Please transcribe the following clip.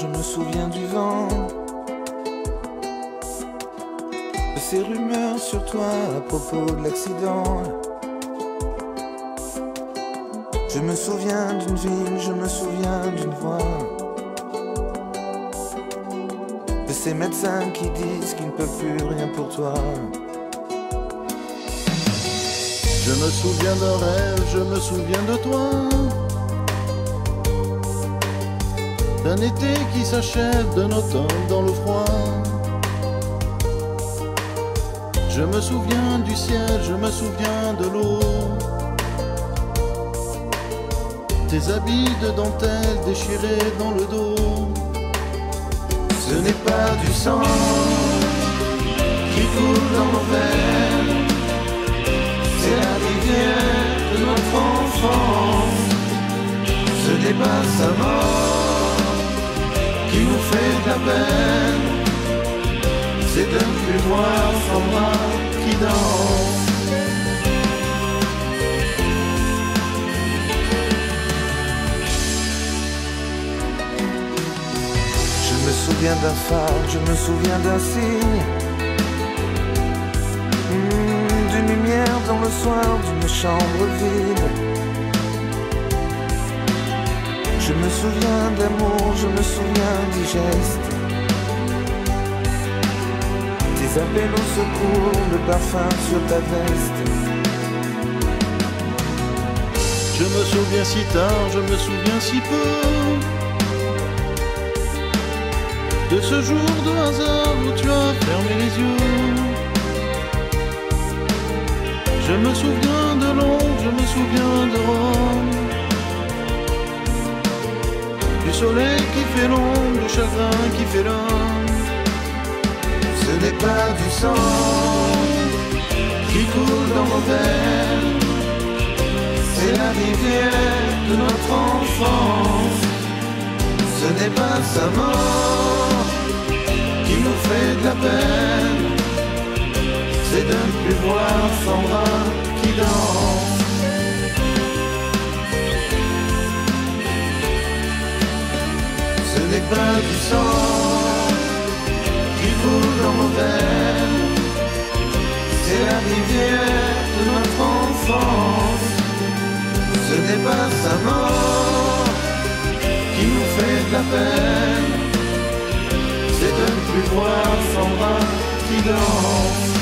je me souviens du vent, de ces rumeurs sur toi à propos de l'accident. Je me souviens d'une ville, je me souviens d'une voix, de ces médecins qui disent qu'ils ne peuvent plus rien pour toi. Je me souviens d'un rêve, je me souviens de toi, d'un été qui s'achève, d'un automne dans le froid. Je me souviens du ciel, je me souviens de l'eau, tes habits de dentelle déchirés dans le dos. Ce n'est pas du sang qui coule dans nos veines, c'est la rivière de notre enfance. Ce n'est pas sa mort qui nous fait de la peine, c'est de ne plus voir son bras qui danse. Je me souviens d'un phare, je me souviens d'un signe, d'une lumière dans le soir d'une chambre vide. Je me souviens d'amour, je me souviens des gestes, tes appels au secours, le parfum sur ta veste. Je me souviens si tard, je me souviens si peu, de ce jour de hasard où tu as fermé les yeux. Je me souviens de Londres, je me souviens de Rome, du soleil qui fait l'ombre, du chagrin qui fait l'homme. Ce n'est pas du sang qui coule dans nos veines, c'est la rivière de notre enfance. Ce n'est pas sa mort qui nous fait de la peine, c'est de ne plus voir son bras qui danse. Ce n'est pas du sang qui coule dans nos veines, c'est la rivière de notre enfance. Ce n'est pas sa mort qui nous fait de la peine, c'est de ne plus voir son bras qui danse.